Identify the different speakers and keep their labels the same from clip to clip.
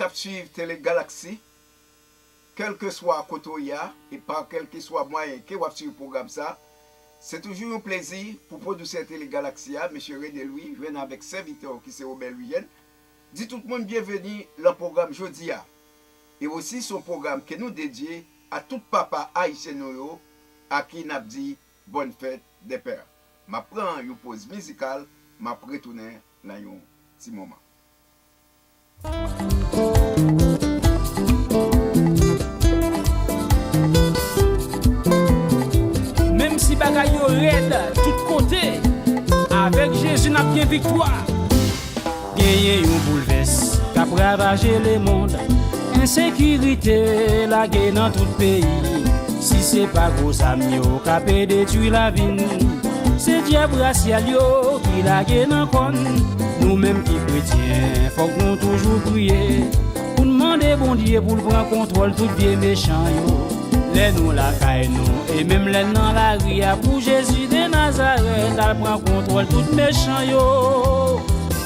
Speaker 1: t'a suivre Télé Galaxy, quel que soit côté et par quel que soit moyen que vous suivre le programme ça, c'est toujours un plaisir pour produire Télé Galaxy, M. René Louis, venant avec serviteur qui c'est Robert Luyen. Dis tout le monde bienvenue dans le programme Jodia. Et aussi son programme que nous dédié à tout papa haïtien à qui n'a dit bonne fête des pères. Je prends une pause musicale, je retourne dans un petit moment.
Speaker 2: Même si bagaille yo raide tout côté, avec Jésus n'a bien victoire. Gagné un bouleverse qui a ravagé le monde. Insécurité la guerre dans tout pays. Si c'est pas gros amis qui a détruit la vie, c'est diable racial yo qui la guerre dans con. Nous mêmes qui chrétiens, faut que nous toujours prier pour demander bon Dieu pour prendre contrôle tout bien méchant yo. Les nous la caille nous et même les dans la rue pour Jésus de Nazareth, elle prend contrôle tout méchant yo.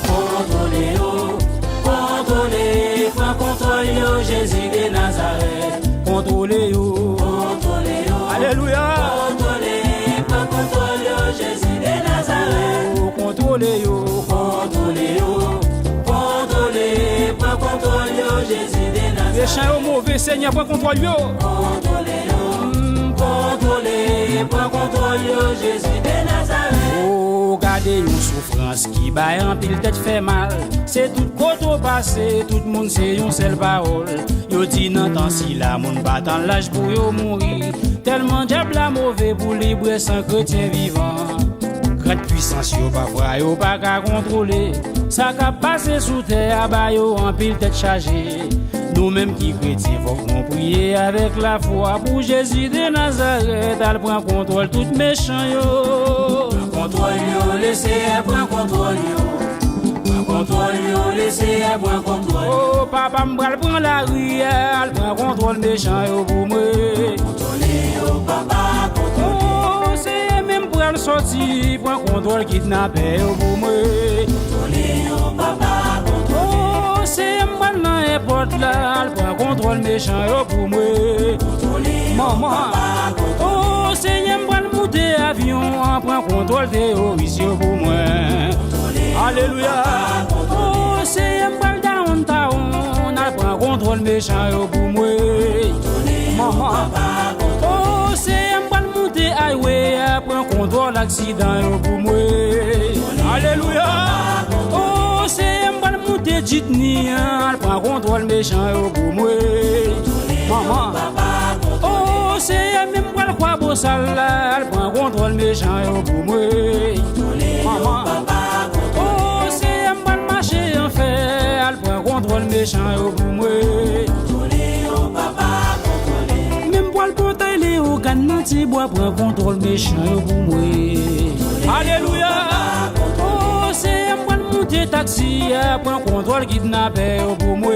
Speaker 2: Contrôlez yo, contrôlez, prend contrôle yo, Jésus de Nazareth. Contrôlez yo, contrôlez yo, alléluia. Contrôlez, prend contrôle yo, Jésus de Nazareth. Contrôlez yo, contrôlez yo, contrôlez, prend contrôle yo, Jésus de Nazareth. Méchant yo mauvais Seigneur, prend contrôle yo. Contrôlez yo, contrôlez, prend contrôle yo, Jésus de Nazareth. Oh, gardez une souffrance qui baille en pile tête fait mal. C'est tout côté passé, tout le monde c'est une seule parole. Yo dit non tant si la monde battant l'âge pour yo mourir. Tellement diable la mauvais pour libre sans chrétien vivant. Grande puissance yo pas voir yo pas qu'à contrôler. Ça qu'a passé sous terre ba yo en pile tête chargée. Nous-mêmes qui chrétiens faut qu'on prie avec la foi pour Jésus de Nazareth. Elle prend contrôle tout méchant yo. Contrôle yo, laissez prend contrôle yo. Contrôle yo, laissez prend contrôle. Oh papa m'bral prend la rue, elle prend contrôle méchant yo pour moi. Contrôlez yo papa, contrôle. Oh c'est même pour elle sortir, prend contrôle kidnapper yo pour moi. Contrôlez yo papa, contrôle. Oh c'est maintenant n'importe là, elle prend contrôle méchant yo pour moi. Contrôlez maman. Oh Seigneur m'bral monter avion, prend contrôle terroriste yo pour moi. Alléluia. Oh Seigneur m'bral downtown, elle prend contrôle méchant yo pour moi. Maman. Oh Seigneur m'bral monter highway, prend contrôle accident yo pour moi. Alléluia. Oh Seigneur m'bral monter jitni, elle prend contrôle méchant yo pour moi. Maman. Oh Seigneur m'bral quoi beau sale, elle prend contrôle méchant yo pour moi. Maman. Oh Seigneur m'bral marcher en fait, elle prend contrôle méchant yo pour moi. Même pour le porter les organes ti bois prend contrôle méchant yo pour moi. Alléluia. Oh Seigneur m'bral monter taxi, prend contrôle kidnapper yo pour moi.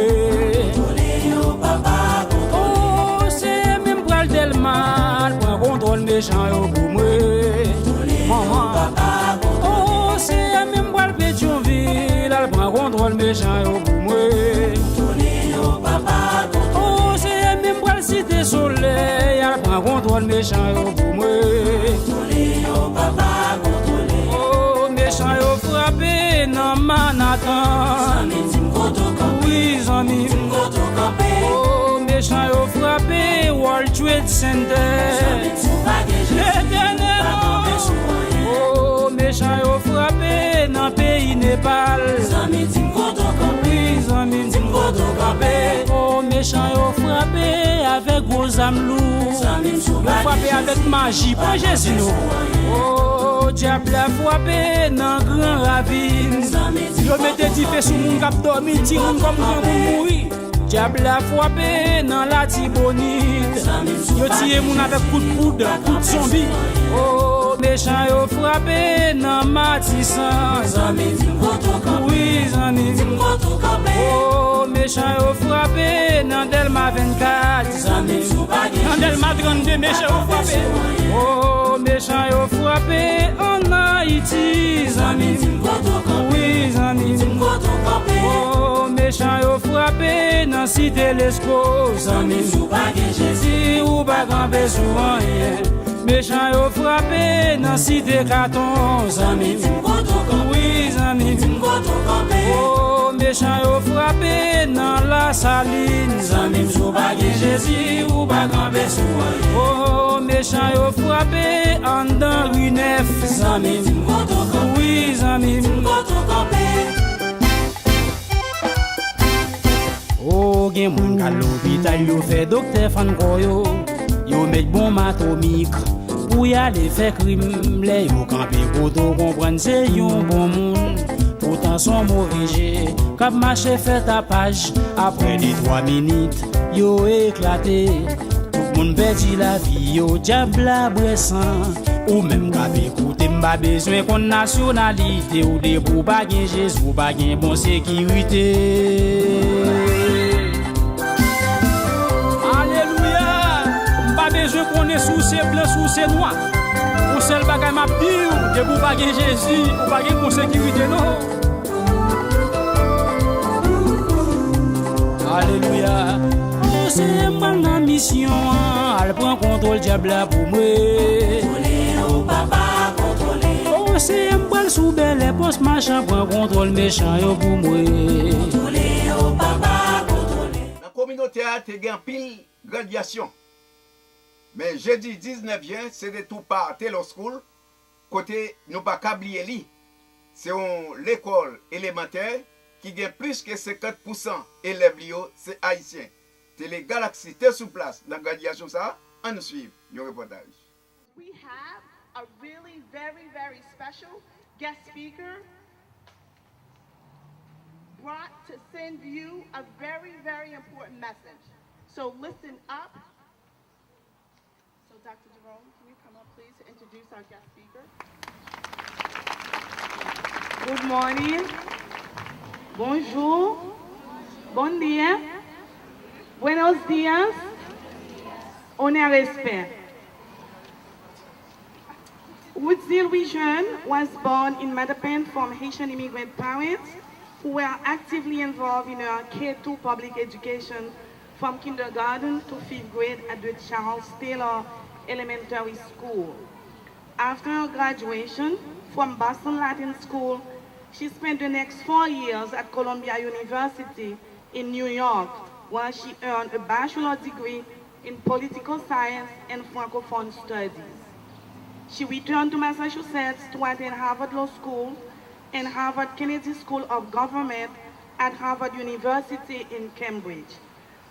Speaker 2: Oh Seigneur même m'bral del mal, prend contrôle méchant yo pour moi. Maman. Oh Seigneur même m'bral Pétionville, elle prend contrôle méchant yo pour moi. Oh Seigneur même m'bral Cité Soleil, elle prend contrôle méchant yo pour moi. Oh méchant yo frappé dans Manhattan. Oui zami. Oh méchant yo frappé World Trade Center. L'éternel. Oh méchant yo frappé dans pays Népal. Oui zami. Oh méchant yo frappé avec gros âmes lourds. Yo frappé avec magie pour Jésus nous. Oh diable a frappé dans grand ravine. Yo mette du feu sur mon cap dormi, ti moun comme moun mouri. Diable a frappé dans la Tibonite. Yo tié moun avec coup de poudre, coup de zombie. Oh méchant yo frappé dans Matissan. Oui zami. Oh méchant yo frappé dans Delma 24. Dans Delma 32 méchant yo frappé. Oh méchant yo frappé en Haïti zami. Oui zami. Oh méchant yo frappé dans dans cité l'esco, zami sou pa gen Jésus ou pa camper sou rien. Méchant yo frappé dans cité carton, zami oui zami oh méchant yo frappé dans la saline, zami sou pa gen Jésus ou pa camper sou rien. Oh méchant yo frappé en dans rue neuf, zami oui zami oh, gen moun ka l'hôpital yo fait docteur fan koyo. Yo met bon matomique pour y aller faire crime. Les yo campé koto comprendre c'est yon bon moun. Pourtant son mauvais jet k'ap marché fait tapage. Après les 3 minutes yo éclaté. Tout moun perdi la vie yo diable la bressan. Ou même k'ap écouter m'pa besoin kon nationalité. Ou de pou pa gen Jésus ou pa gen bon sécurité. Je connais sous ces blancs, sous ces noirs. Pour celle bagay m'a dit, de vous pas gen Jésus, ou pas gen pour sécurité non. Alléluia. Oh, c'est ma mission, elle prend contrôle diable pour moi. Contrôler au papa, contrôler. Oh, c'est un bal sous belle poste machin prend contrôle méchant yo pour moi. Contrôler au papa, contrôler.
Speaker 1: La communauté a te gen pile graduation. Mais jeudi 19 juin, c'est de tout part Taylor School, côté nous pas oublier li. C'est l'école élémentaire qui gagne plus que 50% élèves lio, c'est haïtien. Télé Galaxy, t'es sous place. La graduation ça, on nous suit. Yo reportage.
Speaker 3: We have a really very special guest speaker brought to send you a very important message. So listen up. Dr. Jerome, can you come up, please, to introduce our guest speaker? Good morning. Bonjour. Bon dia. Buenos dias. On est respect. Woodsy Louis Jeune was born in Matapen from Haitian immigrant parents who were actively involved in her K-2 public education from kindergarten to 5th grade at the Charles Taylor Elementary School. After her graduation from Boston Latin School, she spent the next 4 years at Columbia University in New York, where she earned a bachelor's degree in political science and Francophone studies. She returned to Massachusetts to attend Harvard Law School and Harvard Kennedy School of Government at Harvard University in Cambridge.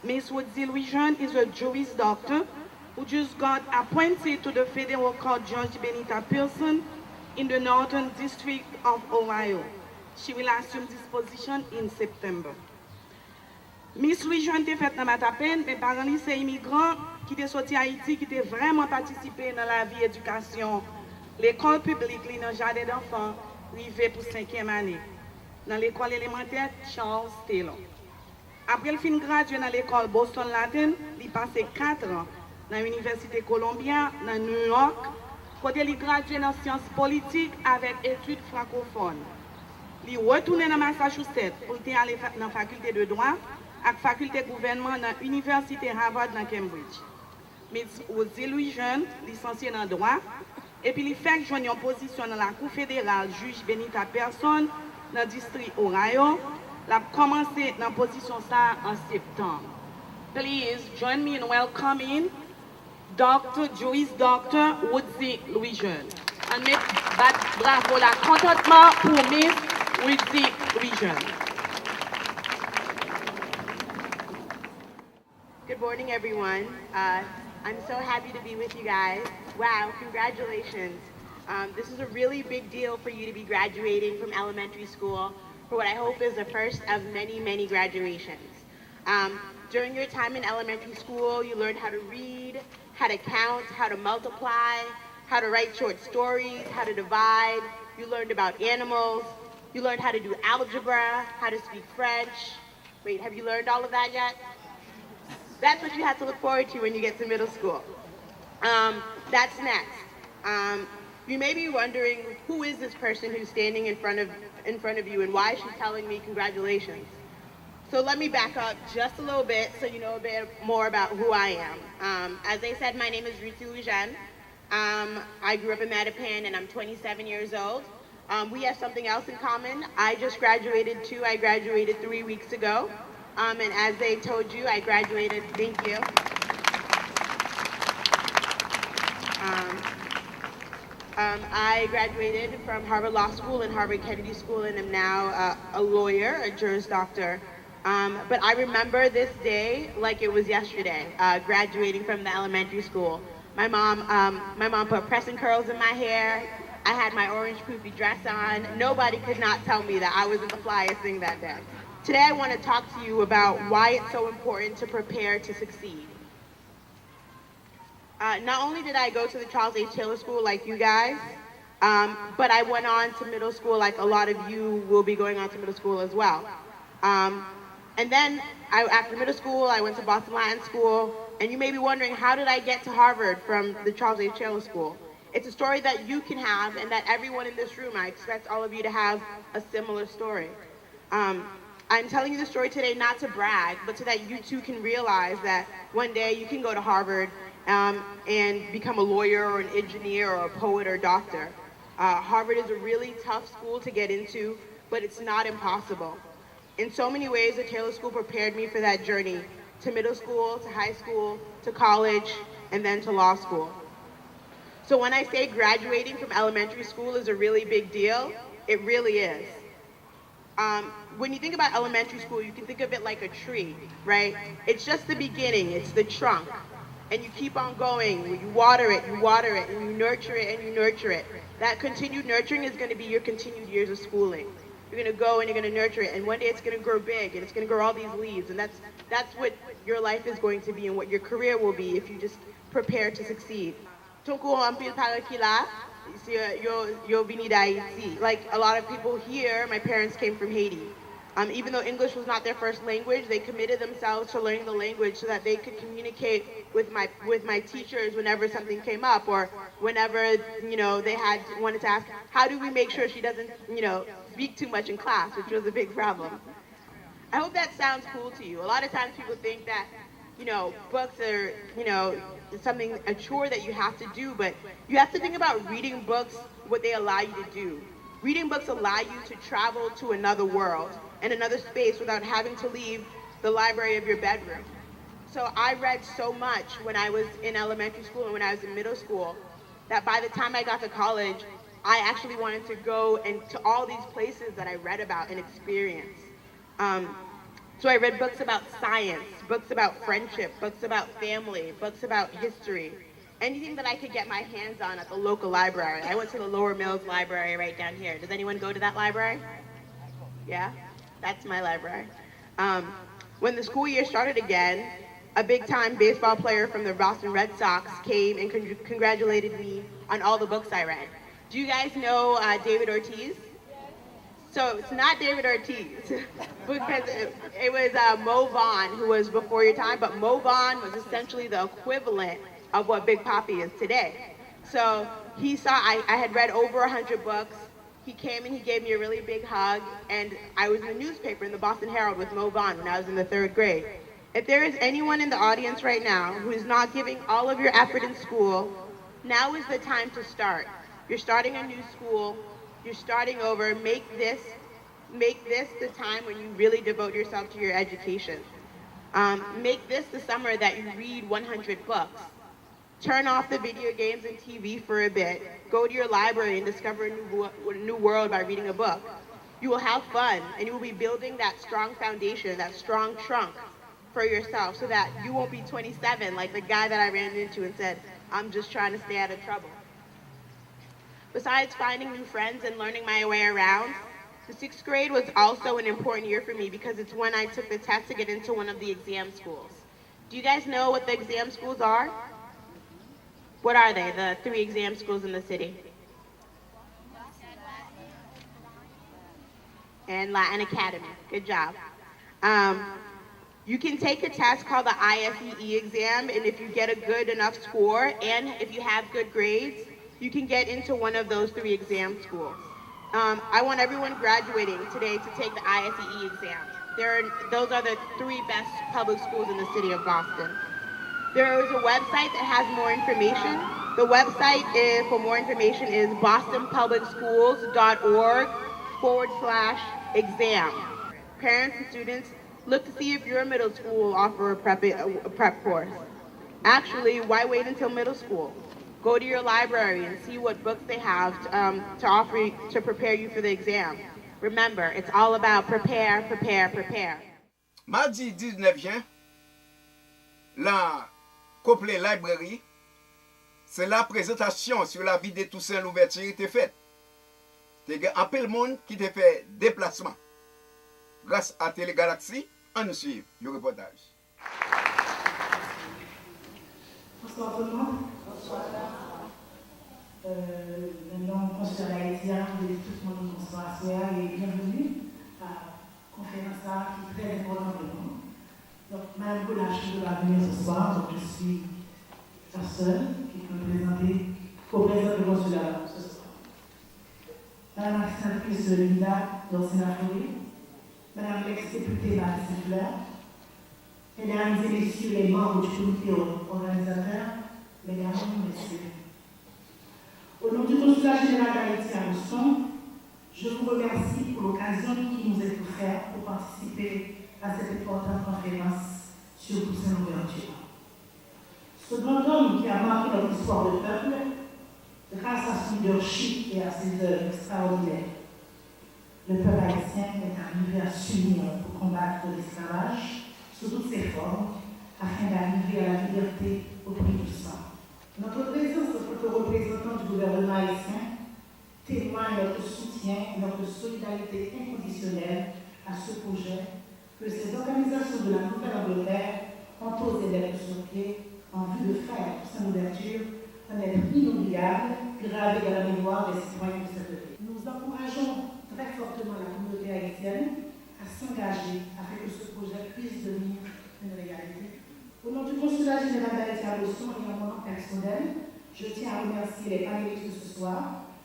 Speaker 3: Ms. Woodsy Louis Jeune is a Juris Doctor who just got appointed to the federal court Judge Benita Pearson in the Northern District of Ohio. She will assume this position in September. Miss Louis Jeune était faite dans Matapen, mes parents lycée immigrants qui étaient sortis Haïti, qui étaient vraiment participé dans la vie éducation. L'école publique, dans le jardin d'enfants, arrivé pour 5e année. Dans l'école élémentaire Charles Taylor. Après le fin gradué dans l'école Boston Latin, il passé 4 ans dans l'Université Columbia, dans New York, côté il gradué dans sciences politiques avec études francophones. Il retourné dans Massachusetts pour aller dans la faculté de droit et la faculté de gouvernement dans l'Université Harvard dans Cambridge. Mais Woodsy Louis Jeune, licencié dans le droit, et puis il fait joindre une position dans la Cour fédérale, juge Benita Pearson, dans le district Ohio. Il a commencé dans la position ça en septembre. Please join me in welcoming Dr. Juris Dr. Woodsy Louis Jeune. On met bravo la contentement pour Miss Woodsy Louis Jeune.
Speaker 4: Good morning, everyone. I'm so happy to be with you guys. Wow, congratulations. This is a really big deal for you to be graduating from elementary school for what I hope is the first of many graduations. During your time in elementary school, you learned how to read, how to count, how to multiply, how to write short stories, how to divide. You learned about animals. You learned how to do algebra, how to speak French. Wait, have you learned all of that yet? That's what you have to look forward to when you get to middle school. That's next. You may be wondering, who is this person who's standing in front of you and why she's telling me congratulations? So let me back up just a little bit so you know a bit more about who I am. As I said, my name is Ruthie Lujan. I grew up in Mattapan and I'm 27 years old. We have something else in common. I just graduated too. I graduated 3 weeks ago. And as they told you, I graduated, thank you. I graduated from Harvard Law School and Harvard Kennedy School and am now a lawyer, a Juris Doctor. But I remember this day like it was yesterday, graduating from the elementary school. My mom put pressing curls in my hair. I had my orange poofy dress on. Nobody could not tell me that I wasn't the flyest thing that day. Today I want to talk to you about why it's so important to prepare to succeed. Not only did I go to the Charles H. Taylor School like you guys, but I went on to middle school like a lot of you will be going on to middle school as well. And then after middle school, I went to Boston Latin School, and you may be wondering, how did I get to Harvard from the Charles H. Taylor School? It's a story that you can have, and that everyone in this room, I expect all of you to have a similar story. I'm telling you this story today not to brag, but so that you too can realize that one day you can go to Harvard and become a lawyer or an engineer or a poet or doctor. Harvard is a really tough school to get into, but it's not impossible. In so many ways, the Taylor School prepared me for that journey to middle school, to high school, to college, and then to law school. So when I say graduating from elementary school is a really big deal, it really is. When you think about elementary school, you can think of it like a tree, right? It's just the beginning, it's the trunk. And you keep on going, you water it, and you nurture it, and you nurture it. That continued nurturing is going to be your continued years of schooling. You're going to go and you're going to nurture it, and one day it's going to grow big, and it's going to grow all these leaves, and that's what your life is going to be and what your career will be if you just prepare to succeed. Like a lot of people here, my parents came from Haiti. Even though English was not their first language, they committed themselves to learning the language so that they could communicate with my teachers whenever something came up, or whenever they wanted to ask, how do we make sure she doesn't speak too much in class, which was a big problem. I hope that sounds cool to you. A lot of times people think that books are something, a chore that you have to do, but you have to think about reading books, what they allow you to do. Reading books allow you to travel to another world and another space without having to leave the library of your bedroom. So I read so much when I was in elementary school and when I was in middle school that by the time I got to college, I actually wanted to go to all these places that I read about and experience. So I read books about science, books about friendship, books about family, books about history, anything that I could get my hands on at the local library. I went to the Lower Mills Library right down here. Does anyone go to that library? Yeah? That's my library. When the school year started again, a big-time baseball player from the Boston Red Sox came and congratulated me on all the books I read. Do you guys know David Ortiz? So it's not David Ortiz, because it was Mo Vaughn, who was before your time, but Mo Vaughn was essentially the equivalent of what Big Papi is today. So he saw, I had read over 100 books. He came and he gave me a really big hug, and I was in the newspaper in the Boston Herald with Mo Vaughn when I was in the 3rd grade. If there is anyone in the audience right now who is not giving all of your effort in school, now is the time to start. You're starting a new school, you're starting over. Make this the time when you really devote yourself to your education. Make this the summer that you read 100 books. Turn off the video games and TV for a bit. Go to your library and discover a new world by reading a book. You will have fun, and you will be building that strong foundation, that strong trunk for yourself, so that you won't be 27 like the guy that I ran into and said, I'm just trying to stay out of trouble. Besides finding new friends and learning my way around, the 6th grade was also an important year for me because it's when I took the test to get into one of the exam schools. Do you guys know what the exam schools are? What are they, the 3 exam schools in the city? And Latin Academy, good job. You can take a test called the ISEE exam, and if you get a good enough score, and if you have good grades, you can get into one of those 3 exam schools. I want everyone graduating today to take the ISEE exam. Those are the 3 best public schools in the city of Boston. There is a website that has more information. The website for more information is bostonpublicschools.org/exam. Parents and students, look to see if your middle school will offer a prep course. Actually, why wait until middle school? Go to your library and see what books they have to offer to prepare you for the exam. Remember, it's all about prepare, prepare, prepare.
Speaker 1: Mardi 19 juin, la Copley Library, c'est la présentation sur la vie de Toussaint Louverture qui était faite. Il y a un peu de monde qui a fait déplacement. Grâce à Télé Galaxy, on nous suit le reportage.
Speaker 5: Bonsoir tout le monde. Bonsoir. Maintenant, consul haïtien, je dis tout le monde bonsoir et bienvenue à la conférence qui est très importante pour nous. Donc, Mme Boulache va venir ce soir, donc je suis la seule qui peut co-présenter le consulat ce soir. Mme la sénatrice Linda Dorsenafori, Mme l'ex-députée Marie Saint-Fleur, Mesdames et Messieurs les membres du comité organisateur, Mesdames et Messieurs. Au nom du Consulat général d'Haïti à Boston, je vous remercie pour l'occasion qui nous est offerte pour participer à cette importante conférence sur Toussaint Louverture. Ce grand homme qui a marqué notre histoire de peuple, grâce à son leadership et à ses œuvres extraordinaires, le peuple haïtien est arrivé à s'unir pour combattre l'esclavage sous toutes ses formes, afin d'arriver à la liberté au prix du sang. Notre présence en tant que représentant du gouvernement haïtien témoigne notre soutien et notre solidarité inconditionnelle à ce projet que ces organisations de la Nouvelle-Angleterre ont osé mettre sur pied en vue de faire Toussaint Louverture un être inoubliable, gravé dans la mémoire des citoyens de cette ville. Nous encourageons très fortement la communauté haïtienne à s'engager afin que ce projet puisse devenir une réalité. Au nom du Consulat général d'Haïti à Boston et en mon nom personnel, je tiens à remercier les panélistes de ce soir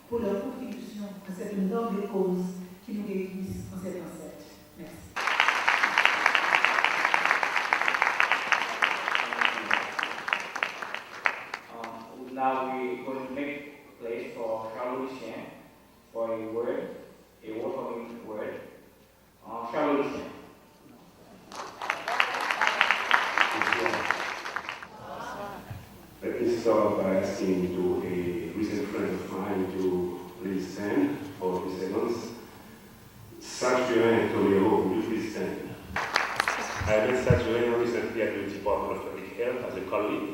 Speaker 5: pour leur contribution à cette noble cause qui nous réunit en cette enceinte. Merci.
Speaker 6: Now we're going to make place for Charles Lucien for a welcoming word. Charles Lucien.
Speaker 7: Let me start by asking to a recent friend of mine to please stand for a few seconds. Saint-Juin Toléo, will you please stand? I met Saint-Juin recently at the Department of Public Health as a colleague,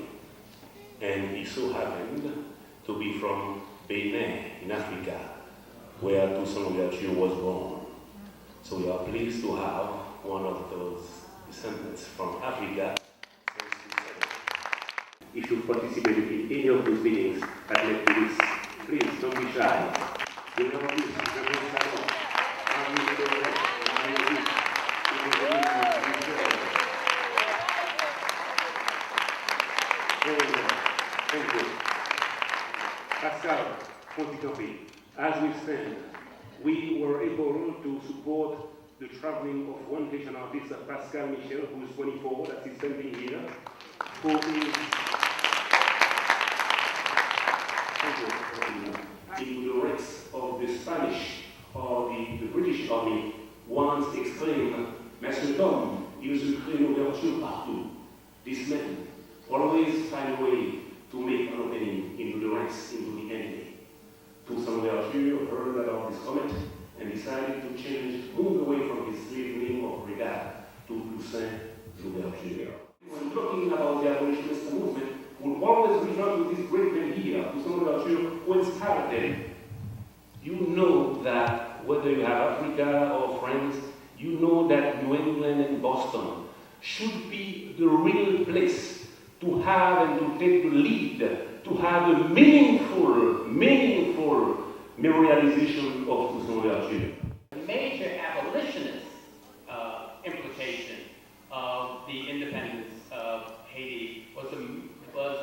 Speaker 7: and he so happened to be from Benin in Africa, where Toussaint Louverture was born. So we are pleased to have one of those descendants from Africa. If you participated in any of those meetings at Netflix, please don't be shy. You know this, Thank you. Pascal Ponticampi, as we stand, we were able to support the traveling of one Haitian artist, Pascal Michel, who is 24, that is standing here, who is in the ranks of the Spanish or the British Army once exclaimed, Monsieur Tom, il se crée une ouverture partout. This man always find a way to make an opening into the ranks, into the enemy. Toussaint Louverture heard about this comment and decided to move away from his slave name of Brigade to Toussaint Louverture. When talking about the abolitionist movement, we'll always refer to this great man here, Toussaint Louverture, who inspired them. You know that whether you have Africa or friends, you know that New England and Boston should be the real place to have and to take the lead, to have a meaningful memorialization of Toussaint Louverture.
Speaker 8: The major abolitionist implication of the independence of Haiti was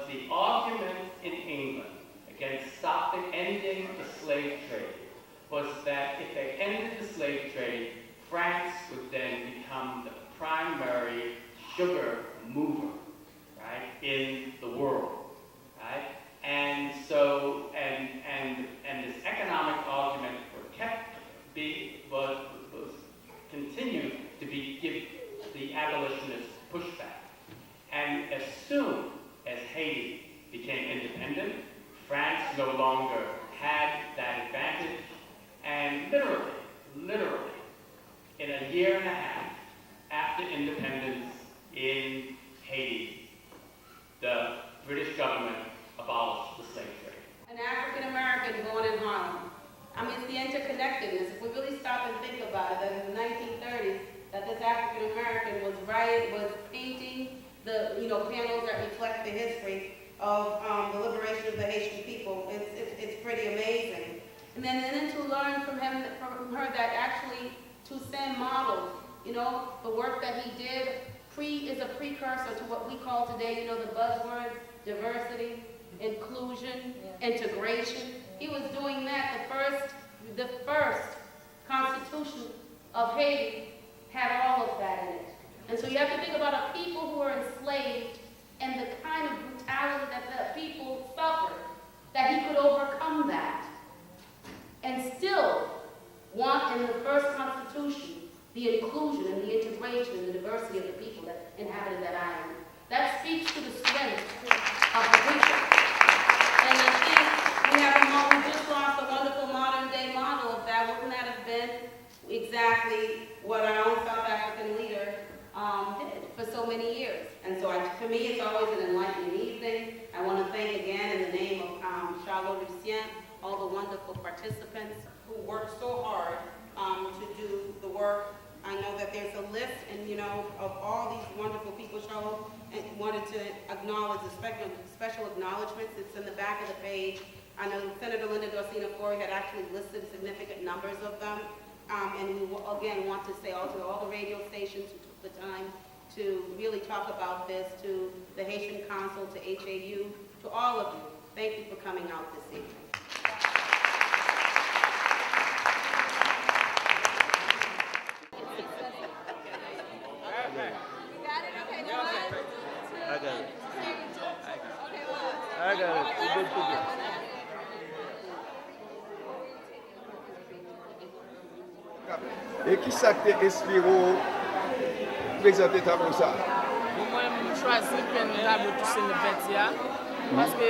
Speaker 8: the argument in England against ending the slave trade, was that if they ended the slave trade, France would then become give the abolitionists pushback. And as soon as Haiti became independent, France no longer had that advantage, and literally, in a year and a half after independence in Haiti, the British government abolished the slave trade.
Speaker 9: An African American born in Harlem. I mean, it's the interconnectedness. If we really stop and think about it, that in the 1930s, that this African American was painting the panels that reflect the history of the liberation of the Haitian people. It's pretty amazing. And then to learn from her that actually Toussaint modeled, the work that he did is a precursor to what we call today, the buzzwords, diversity, inclusion, integration. He was doing that. The first constitution of Haiti had all of that in it. And so you have to think about a people who are enslaved and the kind of brutality that the people suffered, that he could overcome that and still want in the first constitution the inclusion and the integration and the diversity of the people that inhabited that island. That speaks to the strength of the people. And I think we just lost a wonderful modern day model of that. Wouldn't that have been exactly what our own South African leader did for so many years? And so for me, it's always an enlightening evening. I want to thank again in the name of Charlotte Lucien, all the wonderful participants who worked so hard to do the work. I know that there's a list, and of all these wonderful people, Charlotte, and wanted to acknowledge the special acknowledgments. It's in the back of the page. I know Senator Linda Dorsina-Fori had actually listed significant numbers of them. And we again want to say to all the radio stations who took the time to really talk about this, to the Haitian Council, to HAU, to all of you. Thank you for coming out this evening.
Speaker 10: I got it.
Speaker 1: Et qui ça que tu inspiré présenter ta comme ça?
Speaker 11: Moi, je choisis le tableau Toussaint Louverture parce que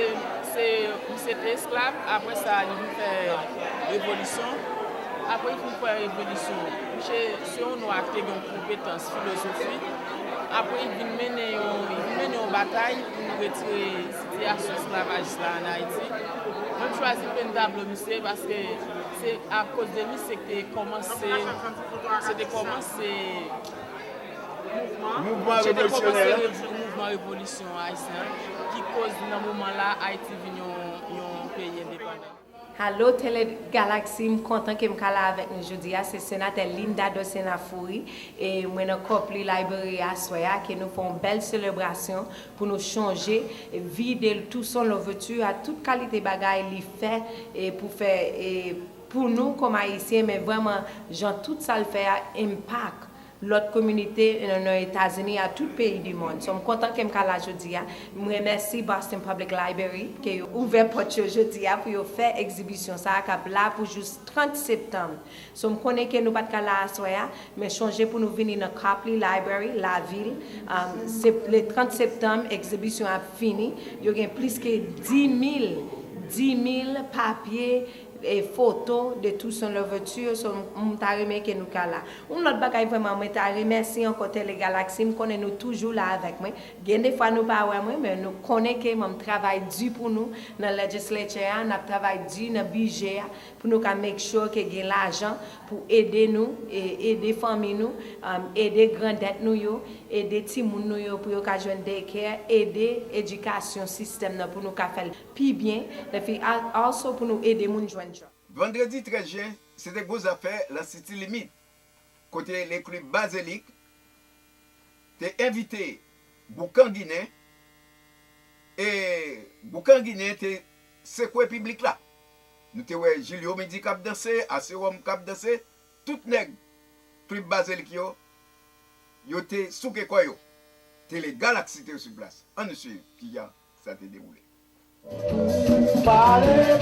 Speaker 11: c'était esclave. Après ça, il fait révolution. Après, il fait révolution. C'est un noir qui a une compétence philosophie. Après, il vient mener une bataille pour retirer la situation esclavagiste en Haïti. Je choisis le tableau parce que c'est à cause de lui c'était commencé mouvement révolution haïtien qui cause dans ce moment-là Haïti devient un pays indépendant.
Speaker 12: Allô, Télé Galaxy, je suis content que je sois là avec nous aujourd'hui. C'est sénateur Linda Dorsina-Fori et moi, dans Copley Library à Soya, que nous faisons une belle célébration pour nous changer, vider tout son l'ouverture à toute qualité de bagaille qu'il fait et pour nous comme Haïtiens, mais vraiment, tout ça le fait à impact. L'autre communauté dans les États-Unis, à tout pays du monde. Je suis content que je sois là aujourd'hui. Je remercie Boston Public Library qui a ouvert la porte aujourd'hui pour faire l'exhibition. Ça a là pour juste 30 septembre. Je connais que nous ne sommes pas là à Soya, mais changer pour nous venir dans Copley Library, la ville. Le 30 septembre, l'exhibition a fini. Il y a plus que 10 000 papiers et photos de tout son l'ouverture sur m'tarime que nous là. Un autre bagage vraiment moi t'a remercier encore Télé Galaxy, me connaît nous toujours là avec moi. Des fois nous pas moi mais nous connaît que mon travail dur pour nous dans la législature, n'a travail dur dans budget pour nous make sure que gain l'argent pour aider nous et aider famille nous, aider grandettes nous yo, aider ti moun nous yo pour yo ka joindre daycare, aider éducation système pour nous ka faire plus bien, et puis also pour nous aider moun joindre.
Speaker 1: Vendredi 13 juin, c'était gros affaire la City Limite. Côté les clubs Basilique, t'es invité Boucan Guinée et Boucan Guinée t'es c'est quoi public là. Nous t'es ouais Julio Midi cap danser, Aserom cap danser, tout nèg club Basilique yo t'es souké quoi yo. T'es les Galaxies t'es sur place. On nous suit qui a ça t'est déroulé.
Speaker 10: Allez,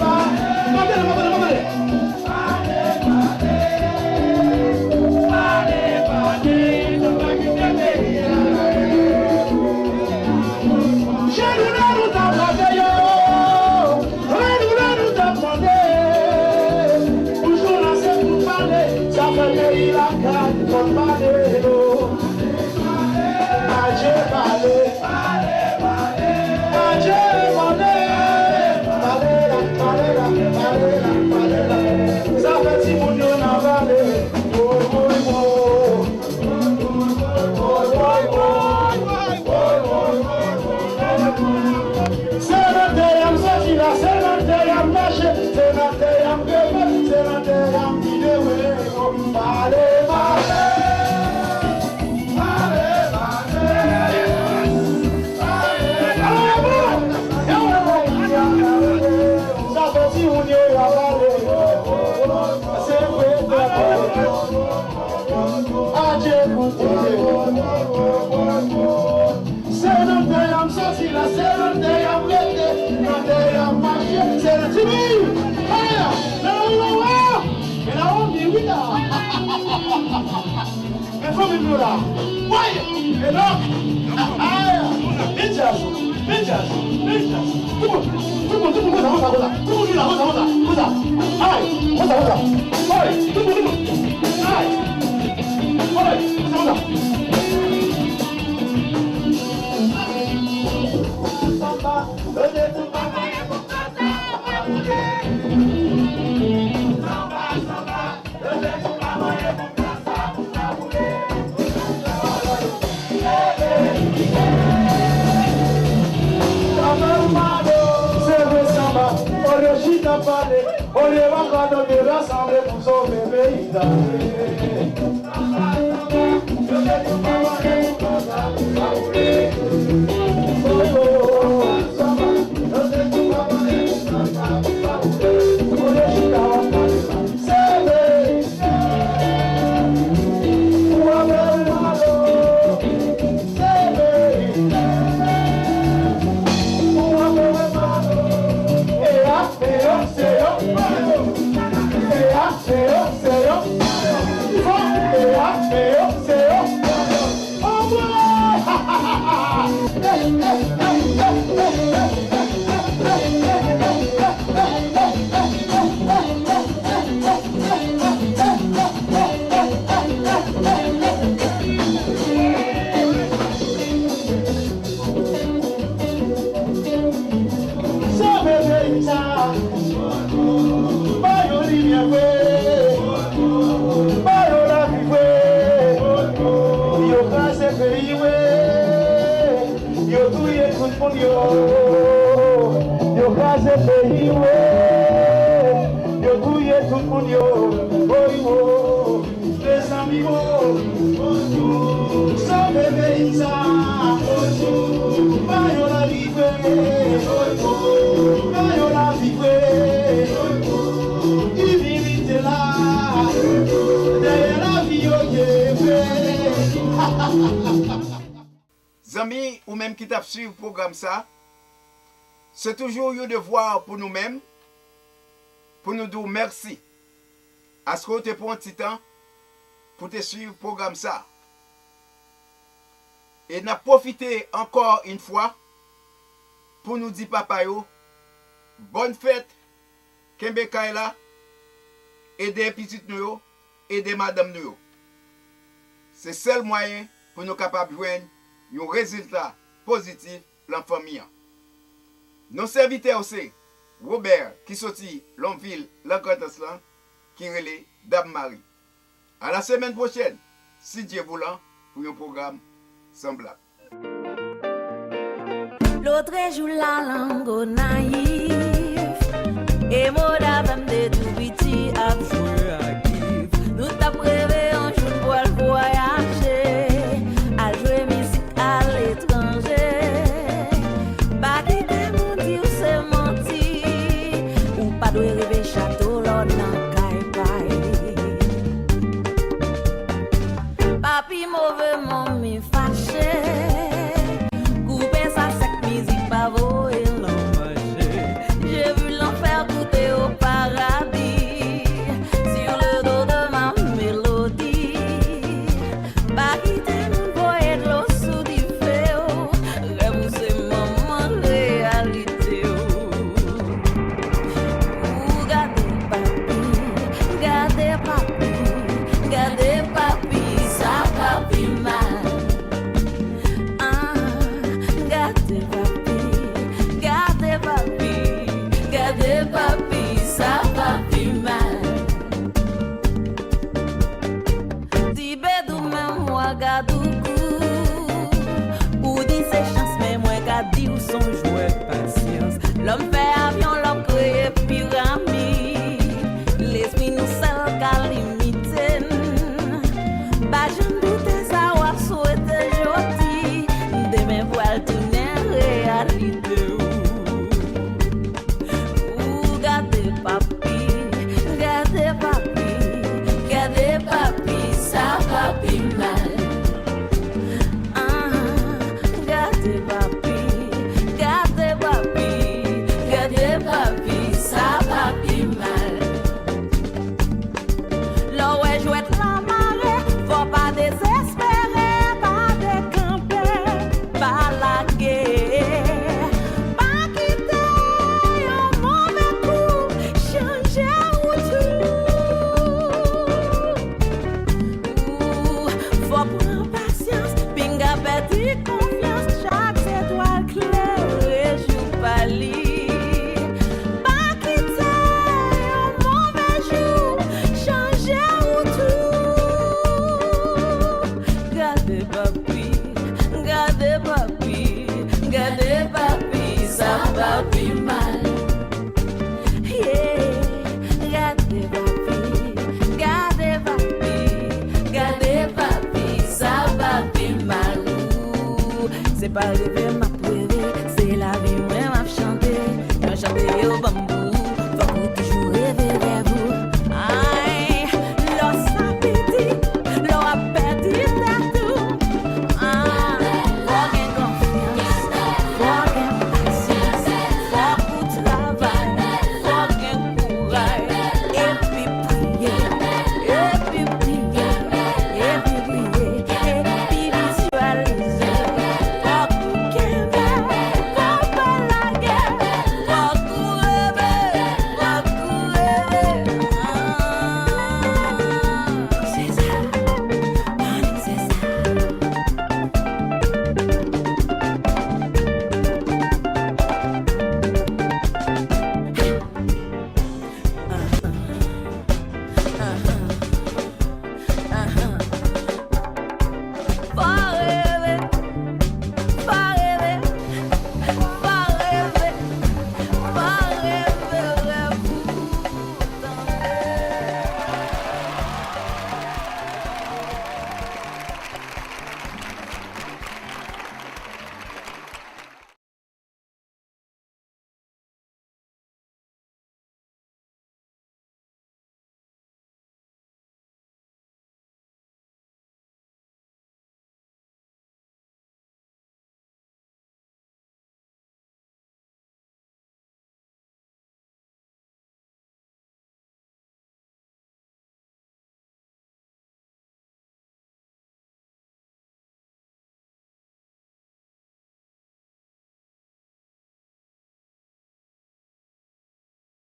Speaker 13: marché continuer. C'est le day I'm sorti là, c'est le day I'm resté, le day I'm marché, c'est le Timmy. Hey, là, et là on dit oui là. Mais faut venir là. Ouais, et là, bitches. Tout le monde, on les va quand on est rassemblés pour sauver le pays.
Speaker 1: Amis ou même qui t'a suivi le programme ça, c'est toujours un devoir pour nous-mêmes, pour nous dire merci. À ce que tu prends un petit temps pour te suivre le programme ça. Et n'a profité encore une fois pour nous dire papa yo, bonne fête, Kembe Kaila, et des petites nous et des madame nous. C'est le seul moyen pour nous capables de joindre un résultat positif dans la famille. Nos serviteurs c'est Robert qui sortit Longville, l'Ancantaslan, qui relève Dab-Marie. À la semaine prochaine, si Dieu voulant, pour un programme semblable.
Speaker 14: L'autre joue la langue naïf et moi d'avant de tout petit à jouer. Nous t'a prévé un jour pour le voyager, à jouer musique à l'étranger. Pas quitter mon Dieu c'est menti, ou pas de rêver château l'on n'a qu'à papi mauvais mon mi fâché. J'ai vu l'enfer goûter au paradis sur le dos de ma mélodie. Pas quitter mon voyer de l'eau sous du feu. Rêve c'est maman réalité. Gardez papi, ça papi mal. Papi, ça papi mal. Tibedou même moi gadou ou dit ses chances mais moi gadi ou son jouet patience. L'homme fait avion, l'homme crée pyramide. L'esprit nous seul qu'à limiter. Bah je ne doute ça ou souhaiter joti. Demain voile tourner réalité. Gardez papi, ça papi mal. Bâti confiance, chaque étoile claire et jour pâli. Pas quitter un mauvais jour, changer ou tout. Gardez papi, gardez papi, gardez papi, ça va plus mal. Yeah, gardez papi, gardez papi, gardez papi, ça va plus mal. C'est pas arrivé ma